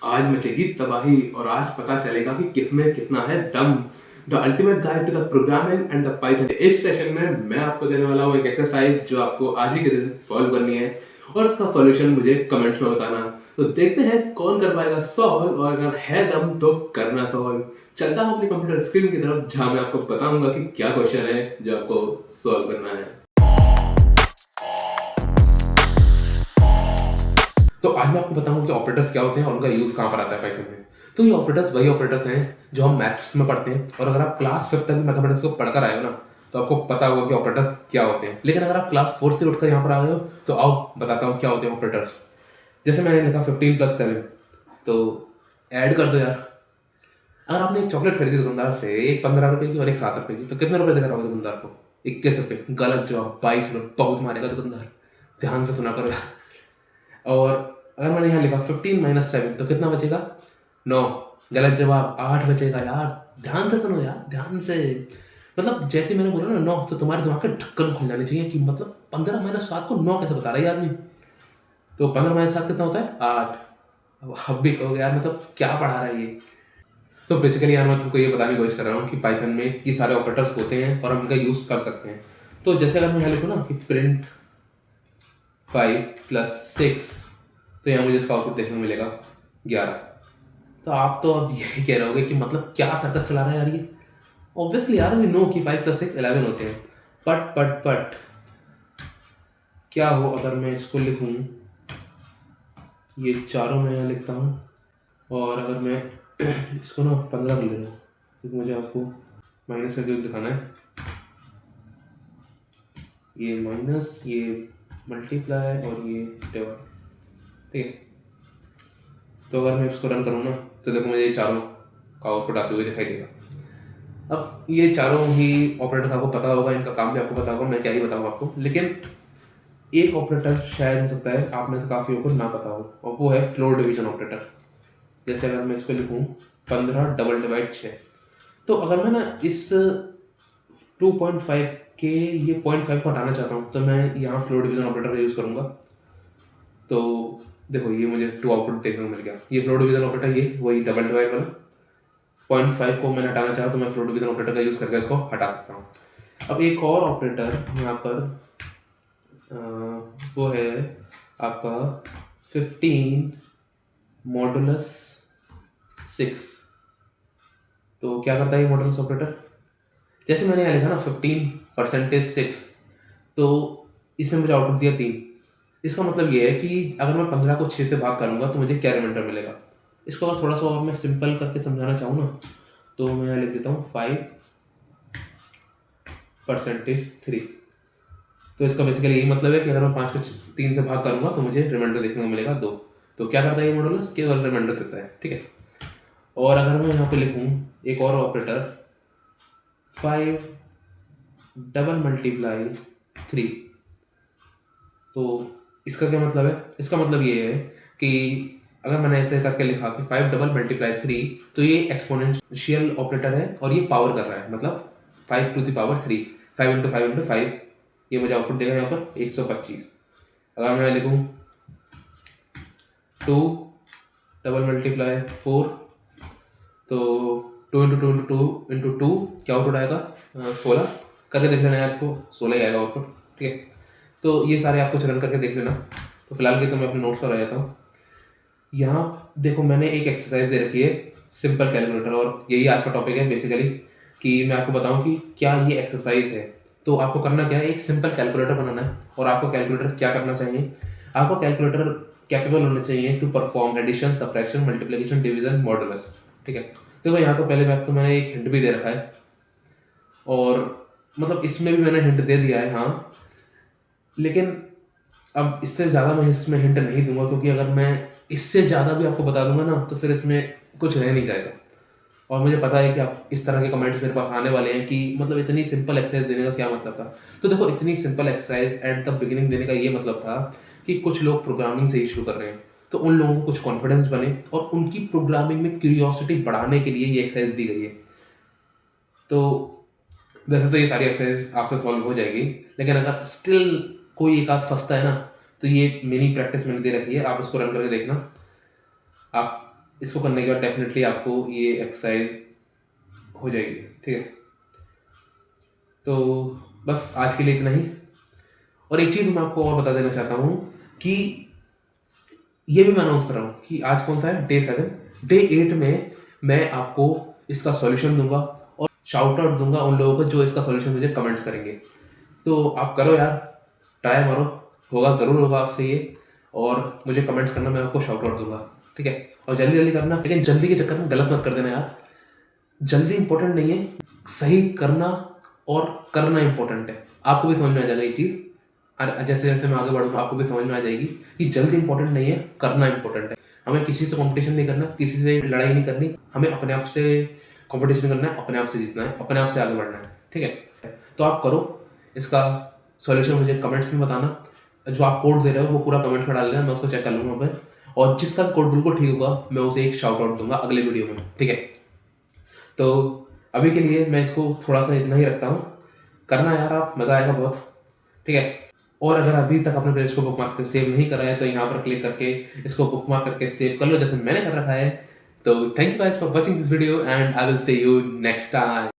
आज मचेगी तबाही और आज पता चलेगा कि किसमें कितना है दम। The ultimate guide to the programming and the Python. इस सेशन में मैं आपको देने वाला हूँ एक एक्सरसाइज जो आपको आज ही के दिन सॉल्व करनी है और इसका सॉल्यूशन मुझे कमेंट्स में बताना। तो देखते हैं कौन कर पाएगा सॉल्व, और अगर है दम तो करना सॉल्व। चलता हूँ अपनी कंप्यूटर स्क्रीन की तरफ जहाँ मैं आपको बताऊंगा कि क्या क्वेश्चन है जो आपको सॉल्व करना है। तो आज मैं आपको बताऊंगा कि ऑपरेटर्स क्या होते हैं और उनका यूज़ कहाँ पर आता है पाइथन में। तो ये ऑपरेटर्स वही ऑपरेटर्स हैं जो हम मैथ्स में पढ़ते हैं, और अगर आप क्लास 5 तक मैथमेटिक्स को पढ़कर आए हो ना तो आपको पता होगा कि ऑपरेटर्स क्या होते हैं। लेकिन अगर आप क्लास 4 से उठकर यहाँ पर आ गए हो तो आओ बताता हूँ क्या होते हैं ऑपरेटर्स। जैसे मैंने लिखा 15+7, तो ऐड कर दो यार। अगर आपने एक चॉकलेट खरीदी दुकानदार से, एक 15 रुपए की और एक 7 रुपए की, तो कितने रुपए देकर आओगे दुकानदार को? 21 रुपए। गलत जवाब, 22 रुपए। बहुत मारेगा दुकानदार। ध्यान से सुना करो यार। और अगर मैंने यहाँ लिखा 15-7 तो कितना बचेगा? 9। गलत जवाब, 8 बचेगा यार। ध्यान से सुनो यार, ध्यान से। मतलब जैसे मैंने बोला ना 9, तो तुम्हारे दिमाग के ढक्कन खुल जाने चाहिए कि मतलब 15-7 को 9 कैसे बता रहा है आदमी। तो 15-7 कितना होता है? 8। अब भी कहोगे यार मतलब क्या पढ़ा रहा है ये। तो बेसिकली यार मैं तुमको ये बताने की कोशिश कर रहा हूँ कि पाइथन में ये सारे ऑपरेटर्स होते हैं और हम इनका यूज़ कर सकते हैं। तो जैसे अगर मैं यहाँ लिखूँ ना कि प्रिंट 5+6, तो यहाँ मुझे इसका आउटपुट देखने को मिलेगा 11। तो आप तो अब यही कह रहे होगे कि मतलब क्या सर्कस चला रहा है यार ये। ऑब्वियसली यार वी नो कि 5+6 11 होते हैं। बट क्या हो अगर मैं इसको लिखूँ, ये चारों मैं यहाँ लिखता हूँ, और अगर मैं इसको ना 15 कर ले रहा हूँ क्योंकि मुझे आपको माइनस करके दिखाना है। ये माइनस, ये मल्टीप्लाई और ये डिवाइड, ठीक है। तो अगर मैं इसको रन करूँ ना तो देखो मुझे ये चारों का आउटपुट आते हुए दिखाई देगा। अब ये चारों ही ऑपरेटर्स आपको पता होगा, इनका काम भी आपको पता होगा, मैं क्या ही बताऊँ आपको। लेकिन एक ऑपरेटर शायद हो सकता है आप में से काफ़ियों को ना पता हो, और वो है फ्लोर डिवीजन ऑपरेटर। जैसे अगर मैं इसको लिखूँ 15 डबल डिवाइड 6, तो अगर मैं ना इस 2.5 के ये 0.5 को हटाना चाहता हूँ तो मैं यहाँ फ्लोर डिवीजन ऑपरेटर का यूज़ करूँगा। तो देखो ये मुझे 2 आउटपुट देखने को मिल गया। ये फ्लोर डिवीजन ऑपरेटर, ये वही डबल डिवाइड वाला। 0.5 को मैंने हटाना चाहा तो मैं फ्लोर डिवीजन ऑपरेटर का यूज़ करके इसको हटा सकता हूँ। अब एक और ऑपरेटर यहाँ पर वो है आपका 15 मॉडुलस 6। तो क्या करता है ये मॉडुलस ऑपरेटर? जैसे मैंने यहाँ लिखा ना 15%6, तो इसने मुझे आउटपुट दिया 3। इसका मतलब ये है कि अगर मैं 15 को 6 से भाग करूँगा तो मुझे क्या रिमाइंडर मिलेगा। इसको अगर थोड़ा सा और मैं सिंपल करके समझाना चाहूँ ना तो मैं यहाँ लिख देता हूँ 5%3। तो इसका बेसिकली यही मतलब है कि अगर मैं 5 को 3 से भाग करूँगा तो मुझे रिमाइंडर देखने को मिलेगा 2। तो क्या करता है ये मॉडुलस? केवल रिमाइंडर देता है, ठीक है। और अगर मैं यहाँ पे लिखूँ एक और ऑपरेटर 5 डबल मल्टीप्लाई 3, तो इसका क्या मतलब है? इसका मतलब ये है कि अगर मैंने ऐसे करके लिखा कि 5 डबल मल्टीप्लाई 3, तो ये एक्सपोनेंशियल ऑपरेटर है और ये पावर कर रहा है, मतलब 5 to the power 3। 5 × 5 ये मुझे आउटपुट देगा यहाँ पर 125। अगर मैं लिखूँ 2 डबल मल्टीप्लाई 4, तो 2 × 2 × 2 × 2 क्या आउटपुट आएगा? 16। करके देख लेना यार, इसको 16 ही आएगा आउटपुट, ठीक है। तो ये सारे आपको रन करके देख लेना। तो फिलहाल के तो मैं अपने नोट्स पर आ जाता हूँ। यहाँ देखो मैंने एक एक्सरसाइज दे रखी है, सिंपल कैलकुलेटर, और यही आज का टॉपिक है बेसिकली कि मैं आपको बताऊँ कि क्या ये एक्सरसाइज है। तो आपको करना क्या है, एक सिंपल कैलकुलेटर बनाना है। और आपको कैलकुलेटर क्या करना चाहिए? आपको कैलकुलेटर कैपेबल होना चाहिए to perform addition, subtraction, multiplication, division, modulus, ठीक है। देखो यहाँ तो पहले बात तो मैंने एक हिंट भी दे रखा है, और मतलब इसमें भी मैंने हिंट दे दिया है, हाँ। लेकिन अब इससे ज़्यादा मैं इसमें हिंट नहीं दूंगा, क्योंकि अगर मैं इससे ज़्यादा भी आपको बता दूंगा ना तो फिर इसमें कुछ रह नहीं जाएगा। और मुझे पता है कि आप इस तरह के कमेंट्स मेरे पास आने वाले हैं कि मतलब इतनी सिंपल एक्सरसाइज देने का क्या मतलब था। तो देखो इतनी simple exercise at the beginning देने का ये मतलब था कि कुछ लोग प्रोग्रामिंग से ही शुरू कर रहे हैं, तो उन लोगों को कुछ कॉन्फिडेंस बने और उनकी प्रोग्रामिंग में क्यूरियोसिटी बढ़ाने के लिए ये एक्सरसाइज दी गई है। तो वैसे तो ये सारी एक्सरसाइज आपसे सॉल्व हो जाएगी, लेकिन अगर स्टिल कोई एक आध फंसता है ना तो ये मिनी प्रैक्टिस मैंने दे रखी है, आप इसको रन करके देखना। आप इसको करने के बाद डेफिनेटली आपको ये एक्सरसाइज हो जाएगी, ठीक है। तो बस आज के लिए इतना ही। और एक चीज़ मैं आपको और बता देना चाहता हूँ कि ये भी मैं अनाउंस कर रहा हूँ कि आज कौन सा है, डे 7। डे 8 में मैं आपको इसका सॉल्यूशन दूंगा और शाउट आउट दूंगा उन लोगों को जो इसका सॉल्यूशन मुझे कमेंट्स करेंगे। तो आप करो यार, ट्राई मारो, होगा ज़रूर होगा आपसे ये, और मुझे कमेंट्स करना, मैं आपको शाउट आउट दूंगा, ठीक है। और जल्दी जल्दी करना, लेकिन जल्दी के चक्कर में गलत मत कर देना यार। जल्दी इंपॉर्टेंट नहीं है, सही करना और करना इंपॉर्टेंट है। आपको भी समझ में आ जाएगा ये चीज़, और जैसे जैसे मैं आगे बढ़ूंगा आपको भी समझ में आ जाएगी कि जल्दी इंपॉर्टेंट नहीं है, करना इंपॉर्टेंट है। हमें किसी से कंपटीशन नहीं करना, किसी से लड़ाई नहीं करनी, हमें अपने आप से कंपटीशन करना है, अपने आप से जीतना है, अपने आप से आगे बढ़ना है, ठीक है। तो आप करो, इसका सॉल्यूशन मुझे कमेंट्स में बताना। जो आप कोड दे रहे हो वो पूरा कमेंट में डाल देना, मैं उसको चेक कर लूँगा मैं, और जिसका कोड बिल्कुल ठीक होगा मैं उसे एक शाउट आउट दूंगा अगले वीडियो में, ठीक है। तो अभी के लिए मैं इसको थोड़ा सा इतना ही रखता हूँ। करना यार आप, मज़ा आएगा बहुत, ठीक है। और अगर अभी तक आपने प्लेलिस्ट को बुकमार्क करके सेव नहीं करा है तो यहाँ पर क्लिक करके इसको बुकमार्क करके सेव कर लो, जैसे मैंने कर रखा है। तो thank you guys for watching this video and I will see you next time.